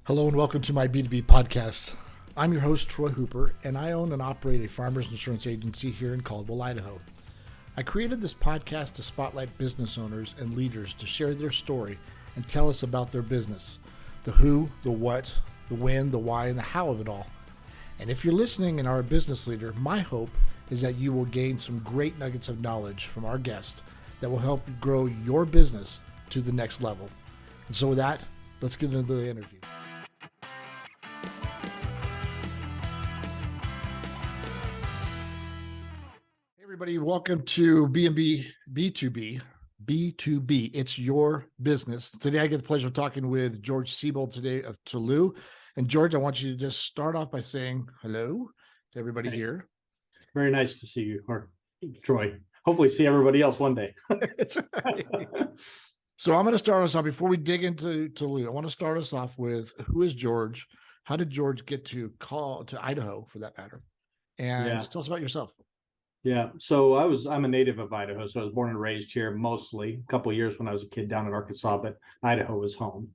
Hello and welcome to my B2B podcast. I'm your host, Troy Hooper, and I own and operate a farmers insurance agency here in Caldwell, Idaho. I created this podcast to spotlight business owners and leaders to share their story and tell us about their business, the who, the what, the when, the why, and the how of it all. And if you're listening and are a business leader, my hope is that you will gain some great nuggets of knowledge from our guest that will help grow your business to the next level. And so with that, let's get into the interview. Hey everybody, welcome to B&B B2B. It's your business. Today I get the pleasure of talking with George Seybold today of Talloo. And George, I want you to just start off by saying hello to everybody here. Very nice to see you, or Troy. Hopefully see everybody else one day. That's right. So I'm going to start us off, before we dig into Talloo, I want to start us off with, who is George? How did George get to Idaho, for that matter? And just tell us about yourself. Yeah, so I'm a native of Idaho, so I was born and raised here mostly. A couple of years when I was a kid down in Arkansas, but Idaho was home.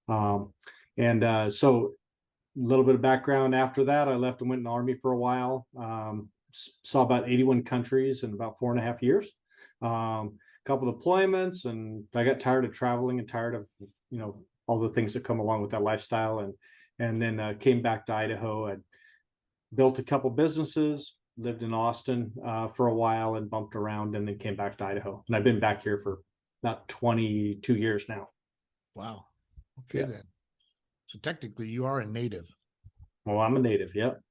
So a little bit of background after that, I left and went in the Army for a while. Saw about 81 countries in about 4.5 years. Couple deployments, and I got tired of traveling and tired of all the things that come along with that lifestyle, and then came back to Idaho. I built a couple businesses, lived in Austin for a while, and bumped around, and then came back to Idaho. And I've been back here for about 22 years now. Wow. Okay, then. So technically, you are a native. Oh, I'm a native. Yep.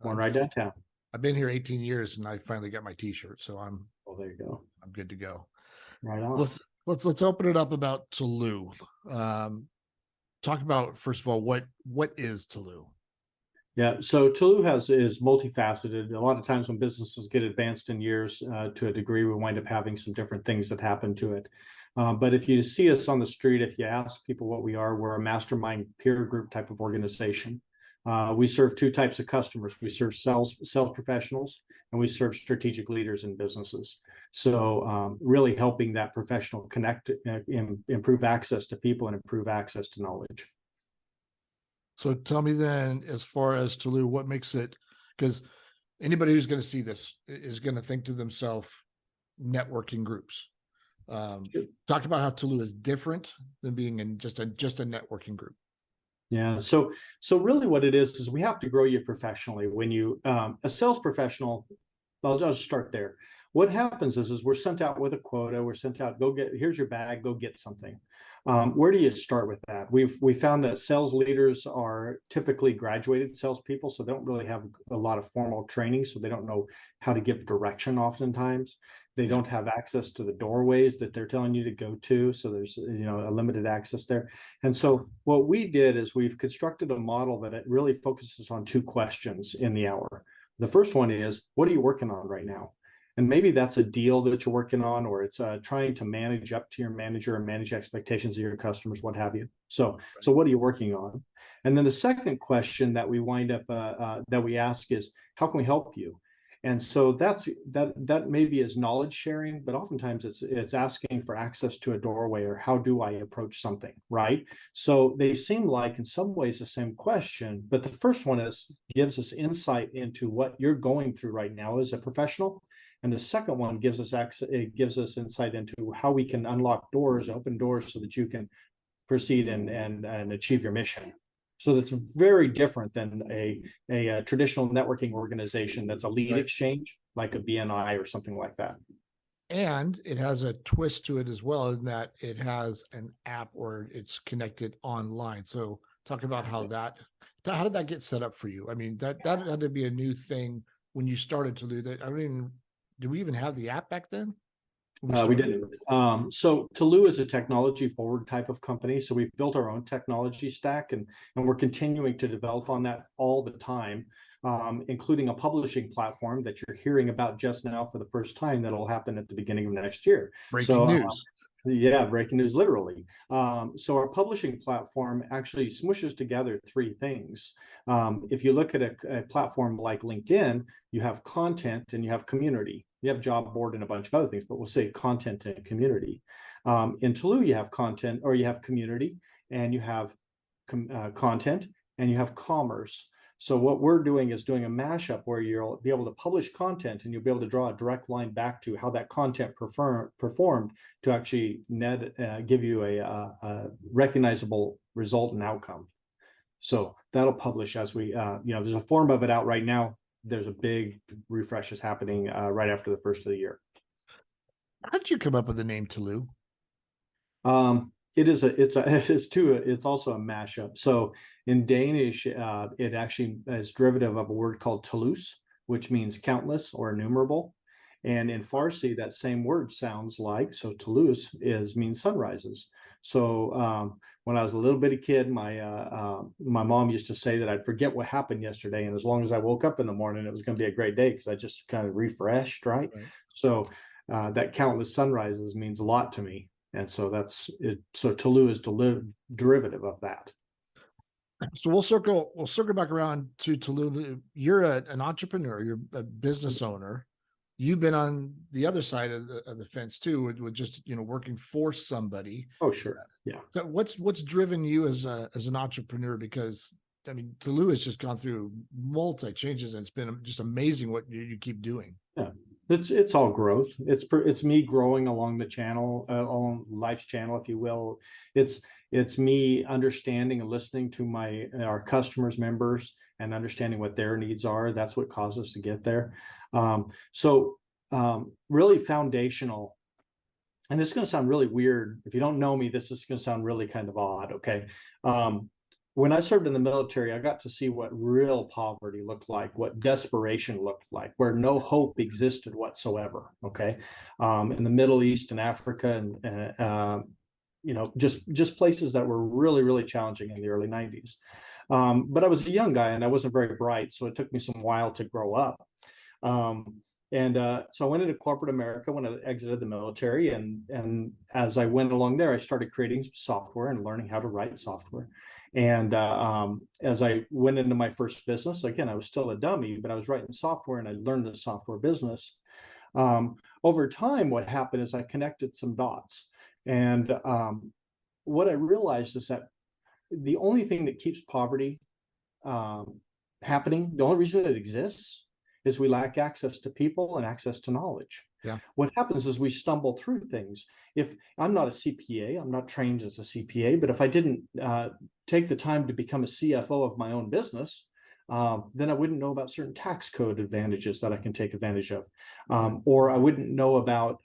Born right downtown. I've been here 18 years, and I finally got my T-shirt, so I'm. Oh, there you go. I'm good to go. Right on. Let's open it up about Talloo. Talk about, first of all, what is Talloo? Yeah, so Talloo is multifaceted. A lot of times when businesses get advanced in years to a degree, we wind up having some different things that happen to it. But if you see us on the street, if you ask people what we are, we're a mastermind peer group type of organization. We serve two types of customers. We serve sales professionals, and we serve strategic leaders in businesses. So really helping that professional connect, improve access to people, and improve access to knowledge. So tell me then, as far as Talloo, what makes it, because anybody who's going to see this is going to think to themselves, networking groups. Talk about how Talloo is different than being in just a networking group. Yeah, so really what it is we have to grow you professionally. When you a sales professional, I'll just start there. What happens is we're sent out with a quota. We're sent out, here's your bag, go get something. Where do you start with that? We found that sales leaders are typically graduated salespeople, so they don't really have a lot of formal training, so they don't know how to give direction oftentimes. They don't have access to the doorways that they're telling you to go to, so there's a limited access there. And so what we did is we've constructed a model that it really focuses on two questions in the hour. The first one is, what are you working on right now? And maybe that's a deal that you're working on, or it's trying to manage up to your manager and manage expectations of your customers, what have you. So what are you working on? And then the second question that we wind up that we ask is, how can we help you? And so that maybe is knowledge sharing, but oftentimes it's asking for access to a doorway, or how do I approach something, right? So they seem like in some ways the same question, but the first one gives us insight into what you're going through right now as a professional. And the second one gives us insight into how we can unlock doors, open doors, so that you can proceed and achieve your mission. So that's very different than a traditional networking organization that's a lead exchange, like a BNI or something like that. And it has a twist to it as well, in that it has an app, or it's connected online. So talk about how did that get set up for you? I mean, that had to be a new thing when you started to do that. Do we even have the app back then? We didn't. So Talloo is a technology forward type of company. So we've built our own technology stack, and we're continuing to develop on that all the time, including a publishing platform that you're hearing about just now for the first time. That'll happen at the beginning of next year. Breaking news. Yeah, breaking news, literally. So our publishing platform actually smushes together three things. If you look at a platform like LinkedIn, you have content and you have community. You have job board and a bunch of other things, but we'll say content and community. In Talloo, you have content, or you have community, and you have content, and you have commerce. So what we're doing is doing a mashup where you'll be able to publish content and you'll be able to draw a direct line back to how that content performed to actually give you a recognizable result and outcome. So that'll publish as we, there's a form of it out right now. There's a big refreshes happening right after the first of the year. How did you come up with the name Talloo? It's also a mashup. So in Danish, it actually is derivative of a word called Tallus, which means countless or innumerable. And in Farsi, that same word sounds like, so Tallus means sunrises. So when I was a little bitty kid, my mom used to say that I'd forget what happened yesterday, and as long as I woke up in the morning, it was going to be a great day because I just kind of refreshed, right? So that countless sunrises means a lot to me. And so that's it. So Talloo is derivative of that. So we'll circle back around to Talloo. You're an entrepreneur. You're a business owner. You've been on the other side of the fence too, with just working for somebody. Oh, sure, yeah. So what's driven you as an entrepreneur? Because I mean, Talloo has just gone through multi changes, and it's been just amazing what you keep doing. Yeah. It's all growth. It's me growing along the channel, along life's channel, if you will. It's me understanding and listening to our customers, members, and understanding what their needs are. That's what caused us to get there. Really foundational. And this is going to sound really weird. If you don't know me, this is going to sound really kind of odd. Okay. When I served in the military, I got to see what real poverty looked like, what desperation looked like, where no hope existed whatsoever. Okay, in the Middle East and Africa, and just places that were really, really challenging in the early '90s. But I was a young guy and I wasn't very bright, so it took me some while to grow up. So I went into corporate America when I exited the military, and as I went along there, I started creating software and learning how to write software. And as I went into my first business, again, I was still a dummy, but I was writing software and I learned the software business. Over time, what happened is I connected some dots. And what I realized is that the only thing that keeps poverty happening, the only reason it exists, is we lack access to people and access to knowledge. Yeah. What happens is we stumble through things. If I'm not a CPA, I'm not trained as a CPA, but if I didn't take the time to become a CFO of my own business, then I wouldn't know about certain tax code advantages that I can take advantage of, or I wouldn't know about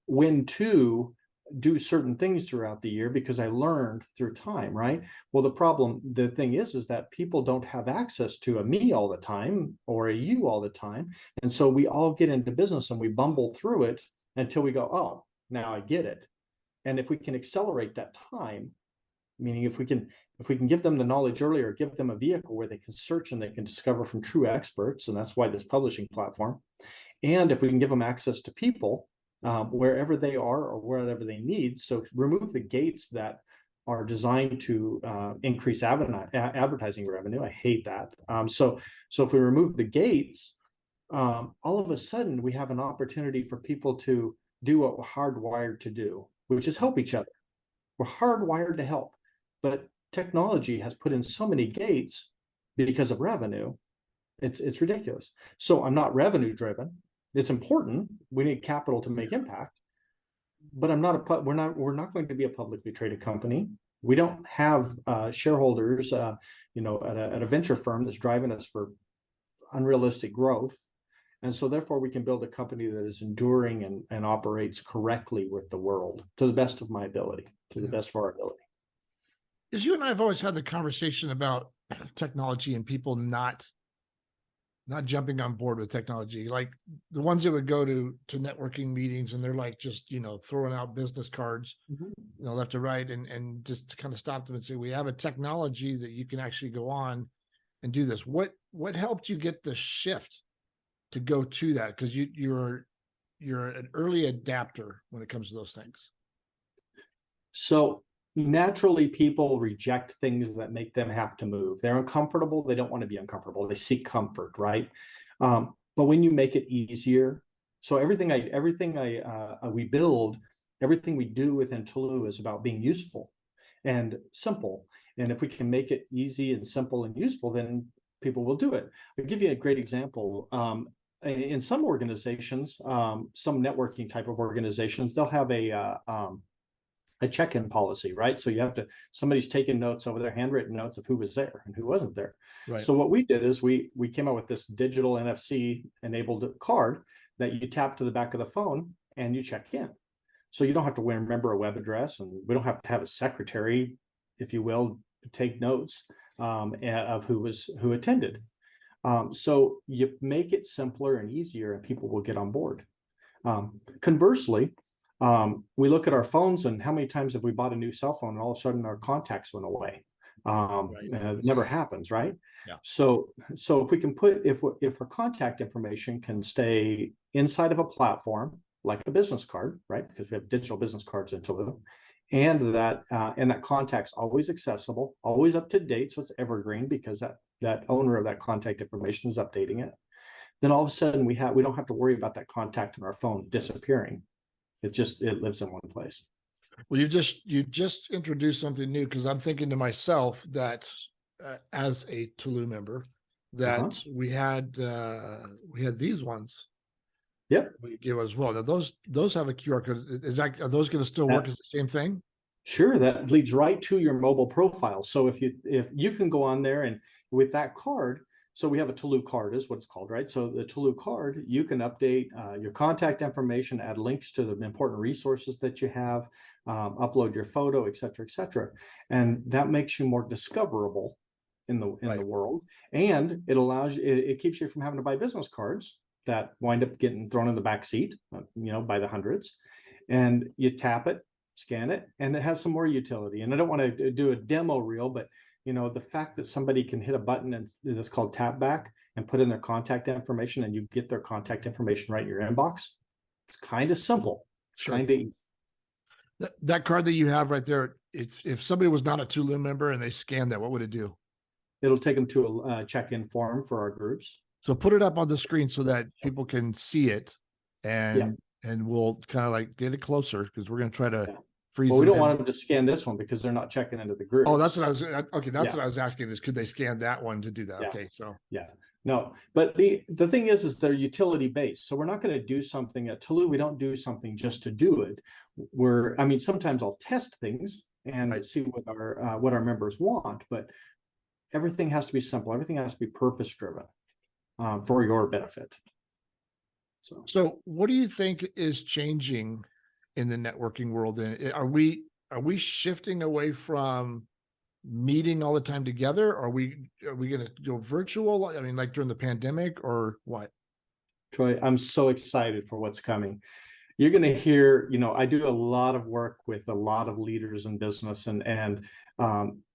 when to do certain things throughout the year because I learned through time, right? Well, the thing is that people don't have access to a me all the time or a you all the time. And so we all get into business and we bumble through it until we go, oh, now I get it. And if we can accelerate that time, meaning if we can give them the knowledge earlier, give them a vehicle where they can search and they can discover from true experts, and that's why this publishing platform. And if we can give them access to people, wherever they are or wherever they need. So remove the gates that are designed to increase advertising revenue. I hate that. So if we remove the gates, all of a sudden we have an opportunity for people to do what we're hardwired to do, which is help each other. We're hardwired to help, but technology has put in so many gates because of revenue. It's ridiculous. So I'm not revenue driven. It's important. We need capital to make impact, but we're not going to be a publicly traded company. We don't have shareholders, at a venture firm that's driving us for unrealistic growth. And so therefore we can build a company that is enduring and operates correctly with the world to the best of my ability, to the best of our ability. Because you and I have always had the conversation about technology and people not jumping on board with technology, like the ones that would go to networking meetings and they're like just throwing out business cards left to right, and just to kind of stop them and say, we have a technology that you can actually go on and do this. What helped you get the shift to go to that? Because you're an early adapter when it comes to those things. So naturally people reject things that make them have to move. They're uncomfortable. They don't want to be uncomfortable. They seek comfort, right? But when you make it easier, so everything we build, everything we do within Talloo is about being useful and simple. And if we can make it easy and simple and useful, then people will do it. I'll give you a great example. In some organizations, some networking type of organizations, they'll have a check-in policy, right? So you have to, somebody's taking notes over there, handwritten notes of who was there and who wasn't there. Right. So what we did is we came up with this digital NFC enabled card that you tap to the back of the phone and you check in. So you don't have to remember a web address, and we don't have to have a secretary, if you will, take notes of who attended. So you make it simpler and easier, and people will get on board. Conversely, we look at our phones, and how many times have we bought a new cell phone and all of a sudden our contacts went away? It never happens, right? Yeah. So if we can if our contact information can stay inside of a platform like a business card, right? Because we have digital business cards in Talloo, and that contact's always accessible, always up to date, so it's evergreen because that owner of that contact information is updating it. Then all of a sudden we don't have to worry about that contact in our phone disappearing. It lives in one place. Well, you just introduced something new, because I'm thinking to myself that as a Talloo member, that we had these ones. Yep. We give as well. Now those have a QR code. Are those going to still work as the same thing? Sure, that leads right to your mobile profile. So if you can go on there, and with that card, so we have a Talloo card is what it's called, right? So the Talloo card, you can update your contact information, add links to the important resources that you have, upload your photo, et cetera, and that makes you more discoverable in the world, and it allows you, it keeps you from having to buy business cards that wind up getting thrown in the back seat, by the hundreds, and you tap it, scan it, and it has some more utility. And I don't want to do a demo reel, but the fact that somebody can hit a button and that's called tap back and put in their contact information, and you get their contact information right in your inbox. It's kind of simple. It's kind of easy. That card that you have right there, if somebody was not a Talloo member and they scanned that, what would it do? It'll take them to a check-in form for our groups. So put it up on the screen so that people can see it, and we'll kind of like get it closer, because we're going to try to freeze. Well, we don't want them to scan this one because they're not checking into the group. Oh, that's what I was okay. That's what I was asking, is could they scan that one to do that? Yeah. Okay, so no, but the thing is they're utility based. So we're not going to do something at Talloo. We don't do something just to do it. Sometimes I'll test things and see what our members want, but everything has to be simple. Everything has to be purpose driven. For your benefit. So what do you think is changing in the networking world? And are we shifting away from meeting all the time together? Are we going to go virtual? I mean, like during the pandemic, or what? Troy, I'm so excited for what's coming. You're going to hear, I do a lot of work with a lot of leaders in business, and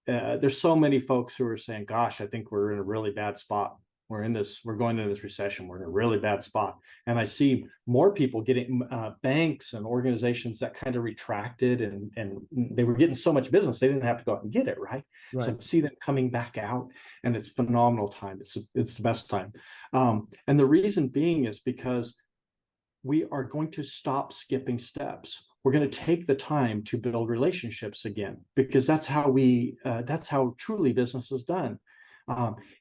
there's so many folks who are saying, gosh, I think we're in a really bad spot. We're going into this recession. We're in a really bad spot. And I see more people getting banks and organizations that kind of retracted, and they were getting so much business, they didn't have to go out and get it, right? So I see them coming back out, and it's phenomenal time. It's the best time. And the reason being is because we are going to stop skipping steps. We're going to take the time to build relationships again, because that's how truly business is done.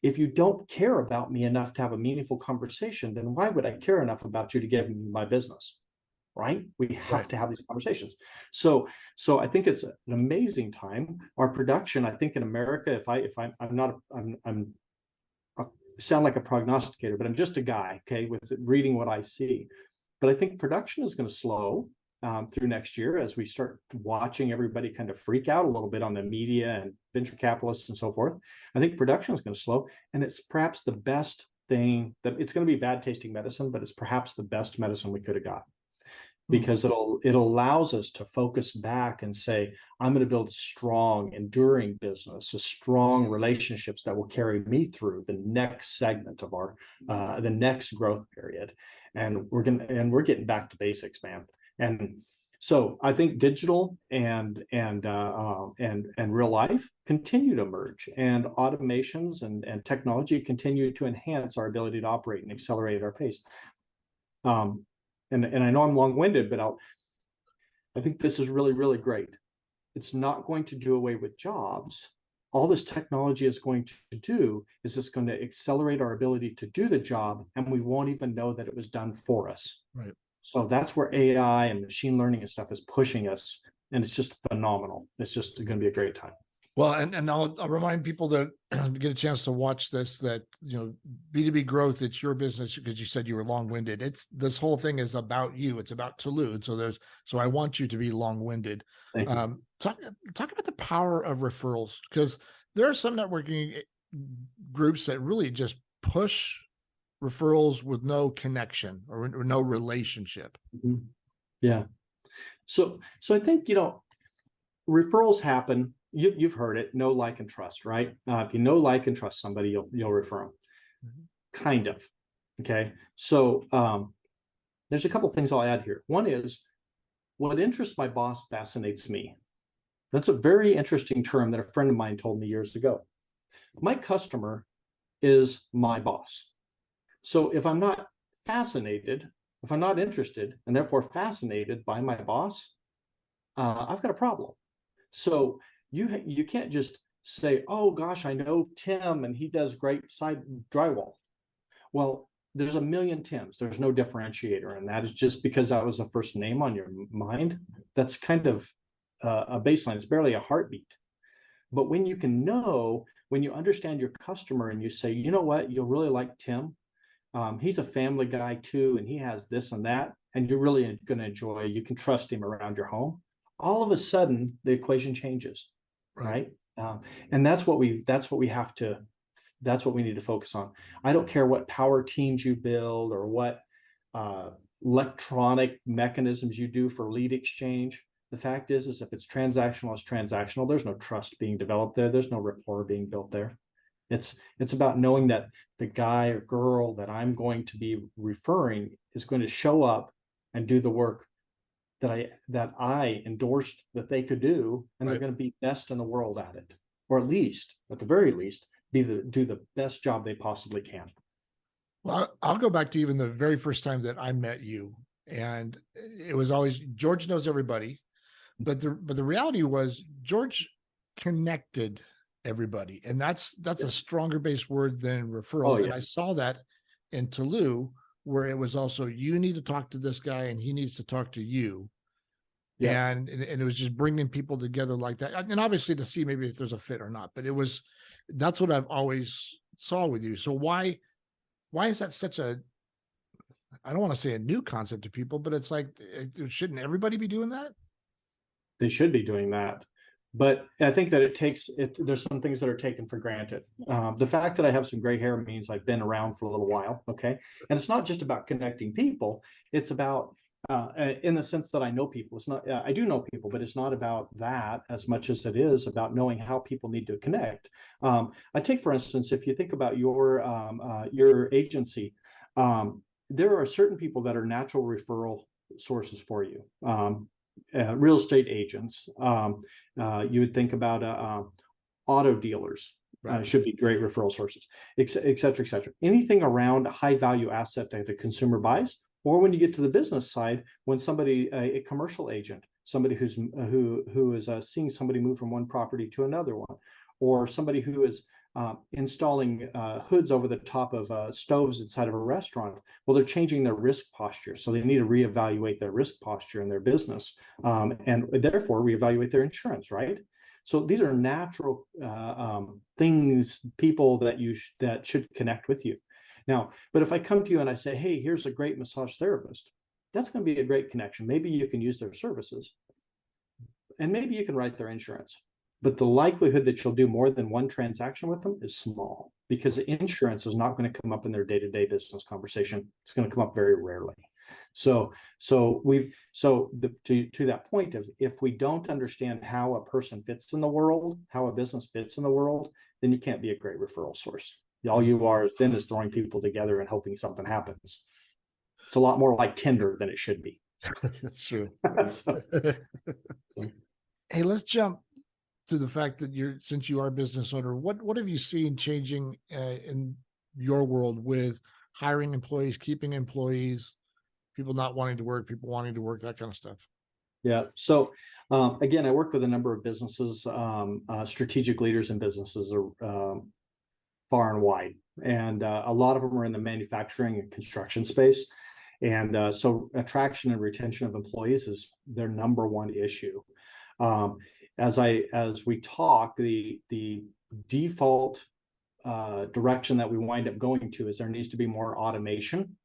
If you don't care about me enough to have a meaningful conversation, then why would I care enough about you to give me my business? Right? We have to have these conversations. So I think it's an amazing time. Our production, I think in America, I'm sound like a prognosticator, but I'm just a guy, okay, with reading what I see. But I think production is going to slow through next year as we start watching everybody kind of freak out a little bit on the media and venture capitalists and so forth. I think production is going to slow, and it's perhaps the best thing. That it's going to be bad tasting medicine, but it's perhaps the best medicine we could have got, because it allows us to focus back and say, I'm going to build strong, enduring business, strong relationships that will carry me through the next segment of our the next growth period. And we're getting back to basics, man. And so I think digital and real life continue to merge, and automations and technology continue to enhance our ability to operate and accelerate our pace. And I know I'm long-winded, but I think this is really, really great. It's not going to do away with jobs. all this technology is going to do is it's going to accelerate our ability to do the job, and we won't even know that it was done for us. Right. So that's where AI and machine learning and stuff is pushing us, and it's just phenomenal. It's just going to be a great time. Well, and I'll remind people that get a chance to watch this, that, B2B growth, it's your business, because you said you were long-winded. This whole thing is about you. It's about Talloo. So I want you to be long-winded. Thank you. Talk about the power of referrals, because there are some networking groups that really just push referrals with no connection or no relationship. Mm-hmm. Yeah. So I think, referrals happen. You've heard it, know, like, and trust, right? If you know, like, and trust somebody, you'll refer them. Mm-hmm. Kind of. Okay. So there's a couple things I'll add here. One is, what interests my boss fascinates me. That's a very interesting term that a friend of mine told me years ago. My customer is my boss. So if I'm not fascinated, if I'm not interested, and therefore fascinated by my boss, I've got a problem. So you can't just say, oh gosh, I know Tim and he does great side drywall. Well, there's a million Tims. There's no differentiator, and that is just because that was the first name on your mind. That's kind of a baseline. It's barely a heartbeat. But when you when you understand your customer and you say, you know what, you'll really like Tim. He's a family guy too, and he has this and that, and you're really going to enjoy. You can trust him around your home. All of a sudden, the equation changes, right? And that's what we have to. That's what we need to focus on. I don't care what power teams you build or what electronic mechanisms you do for lead exchange. The fact is if it's transactional, it's transactional. There's no trust being developed there. There's no rapport being built there. It's about knowing that the guy or girl that I'm going to be referring is going to show up and do the work that I endorsed that they could do, and they're going to be best in the world at it, or at the very least, do the best job they possibly can. Well, I'll go back to even the very first time that I met you, and it was always George knows everybody, but the reality was George connected everybody, and that's a stronger base word than referrals. And I saw that in Talloo, where it was also, you need to talk to this guy and he needs to talk to you. And it was just bringing people together like that, and obviously to see maybe if there's a fit or not, but that's what I've always saw with you. So why is that such a, I don't want to say a new concept to people, but it's like, shouldn't everybody be doing that? They should be doing that. But I think that there's some things that are taken for granted. The fact that I have some gray hair means I've been around for a little while. Okay. And it's not just about connecting people. It's about, in the sense that I know people. It's not, I do know people, but it's not about that as much as it is about knowing how people need to connect. I take, for instance, if you think about your agency, there are certain people that are natural referral sources for you. Real estate agents. You would think about auto dealers. Should be great referral sources, et cetera, et cetera. Anything around a high value asset that the consumer buys, or when you get to the business side, when somebody, a commercial agent, somebody who is seeing somebody move from one property to another one, or somebody who is installing hoods over the top of stoves inside of a restaurant. Well, they're changing their risk posture. So they need to reevaluate their risk posture in their business, and therefore reevaluate their insurance, right? So these are natural things, people that should connect with you. Now, but if I come to you and I say, hey, here's a great massage therapist, that's going to be a great connection. Maybe you can use their services, and maybe you can write their insurance. But the likelihood that you'll do more than one transaction with them is small, because insurance is not going to come up in their day-to-day business conversation. It's going to come up very rarely. So to that point of, if we don't understand how a person fits in the world, how a business fits in the world, then you can't be a great referral source. All you are then is throwing people together and hoping something happens. It's a lot more like Tinder than it should be. That's true. Hey, let's jump to the fact that since you are a business owner, what have you seen changing in your world with hiring employees, keeping employees, people not wanting to work, people wanting to work, that kind of stuff? Yeah. So again, I work with a number of businesses, strategic leaders in businesses far and wide. And a lot of them are in the manufacturing and construction space. And so attraction and retention of employees is their number one issue. Um, as we talk, the default direction that we wind up going to is there needs to be more automation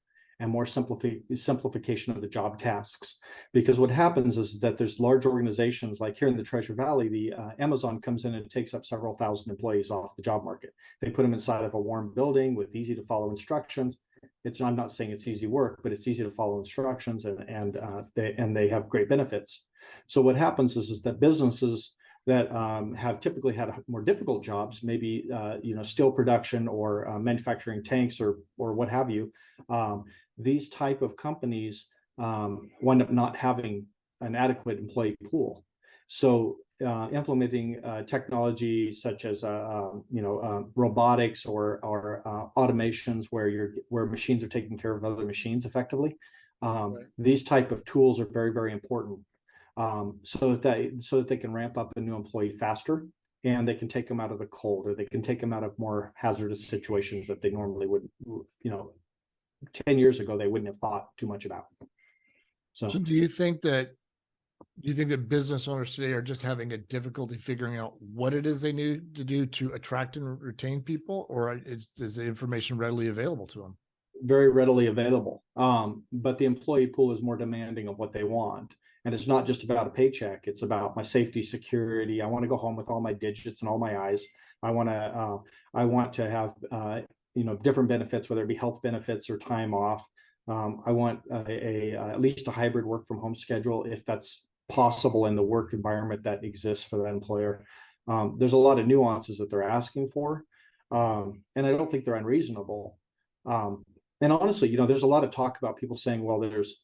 and more simplification of the job tasks. Because what happens is that there's large organizations like here in the Treasure Valley, the Amazon comes in and takes up several thousand employees off the job market. They put them inside of a warm building with easy to follow instructions. I'm not saying it's easy work, but it's easy to follow instructions, and they have great benefits. So what happens is that businesses that have typically had more difficult jobs, maybe steel production or manufacturing tanks or what have you, these type of companies wind up not having an adequate employee pool. So implementing technology such as robotics or automations where machines are taking care of other machines effectively. Right. These type of tools are very, very important, so that they can ramp up a new employee faster, and they can take them out of the cold, or they can take them out of more hazardous situations that they normally would, 10 years ago they wouldn't have thought too much about. So do you think that business owners today are just having a difficulty figuring out what it is they need to do to attract and retain people, or is the information readily available to them? Very readily available. But the employee pool is more demanding of what they want. And it's not just about a paycheck. It's about my safety, security. I want to go home with all my digits and all my eyes. I want to have different benefits, whether it be health benefits or time off. I want at least a hybrid work from home schedule if that's possible in the work environment that exists for that employer. There's a lot of nuances that they're asking for, and I don't think they're unreasonable. And honestly, there's a lot of talk about people saying, well, there's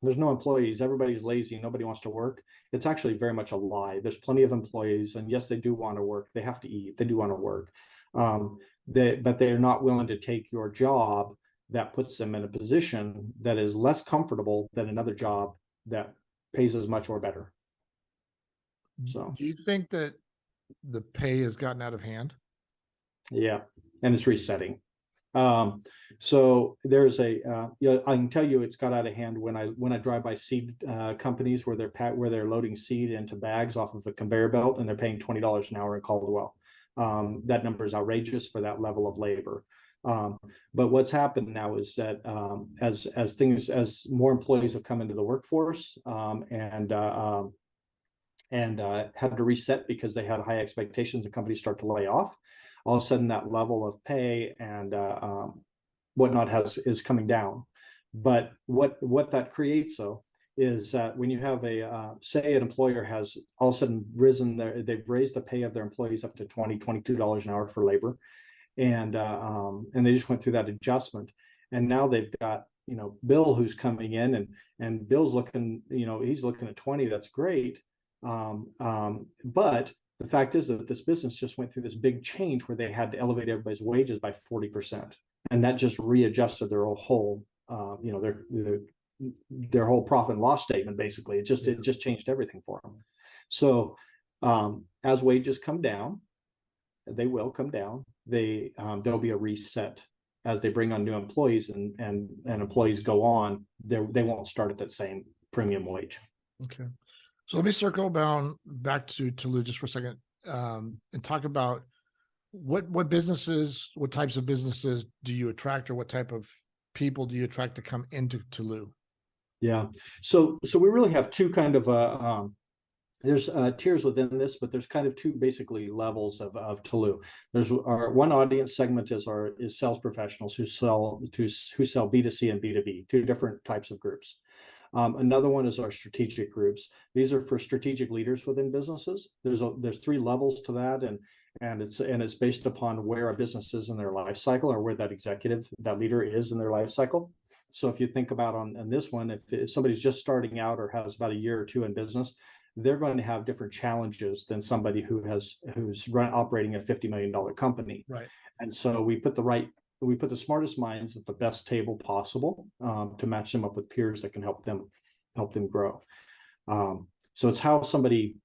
no employees, everybody's lazy, nobody wants to work. It's actually very much a lie. There's plenty of employees, and yes, they do want to work. They have to eat. They do want to work. But they're not willing to take your job that puts them in a position that is less comfortable than another job that pays as much or better. So, do you think that the pay has gotten out of hand? Yeah, and it's resetting. So there's I can tell you it's got out of hand when I drive by seed companies where they're loading seed into bags off of a conveyor belt, and they're paying $20 an hour in Caldwell. That number is outrageous for that level of labor. But what's happened now is that as more employees have come into the workforce, and had to reset because they had high expectations, and companies start to lay off, all of a sudden that level of pay and whatnot is coming down. But what that creates, though, is that when you have say an employer has all of a sudden they've raised the pay of their employees up to $22 an hour for labor, and they just went through that adjustment, and now they've got Bill who's coming in, and Bill's looking, he's looking at 20. That's great, but the fact is that this business just went through this big change where they had to elevate everybody's wages by 40%, and that just readjusted their whole, their whole profit and loss statement. Basically, it just changed everything for them. So, as wages come down, they will come down. There'll be a reset as they bring on new employees, and employees go on. They won't start at that same premium wage. Okay. So let me circle back to Talloo just for a second, and talk about what types of businesses do you attract, or what type of people do you attract to come into Talloo? Yeah. So we really have two kind of there's tiers within this, but there's kind of two basically levels of Talloo. There's our one audience segment is sales professionals who sell B2C and B2B, two different types of groups. Another one is our strategic groups. These are for strategic leaders within businesses. There's three levels to that, and it's based upon where a business is in their life cycle, or where that leader is in their life cycle. So if you think about on this one, if somebody's just starting out or has about a year or two in business, they're going to have different challenges than somebody who's operating a $50 million company. Right. And so we put the smartest minds at the best table possible, to match them up with peers that can help them grow. So it's how somebody,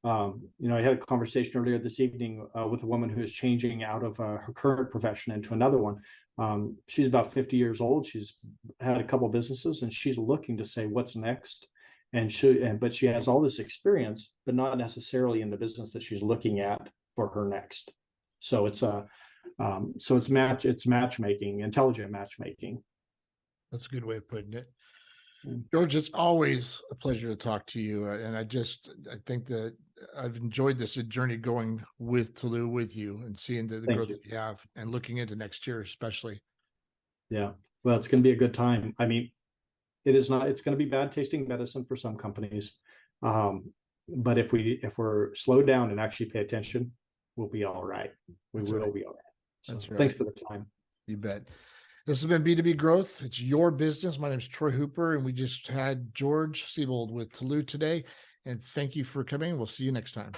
I had a conversation earlier this evening with a woman who is changing out of her current profession into another one. She's about 50 years old. She's had a couple businesses, and she's looking to say what's next. But she has all this experience, but not necessarily in the business that she's looking at for her next. So it's matchmaking, intelligent matchmaking. That's a good way of putting it. George, it's always a pleasure to talk to you. And I think that I've enjoyed this journey going with Talloo with you and seeing the growth that you have and looking into next year, especially. Yeah. Well, it's going to be a good time. I mean, it's going to be bad tasting medicine for some companies. But if we're slowed down and actually pay attention, we'll be all right. We will be all right. So that's right. Thanks for the time. You bet. This has been B2B Growth. It's your business. My name is Troy Hooper, and we just had George Seybold with Talloo today. And thank you for coming. We'll see you next time.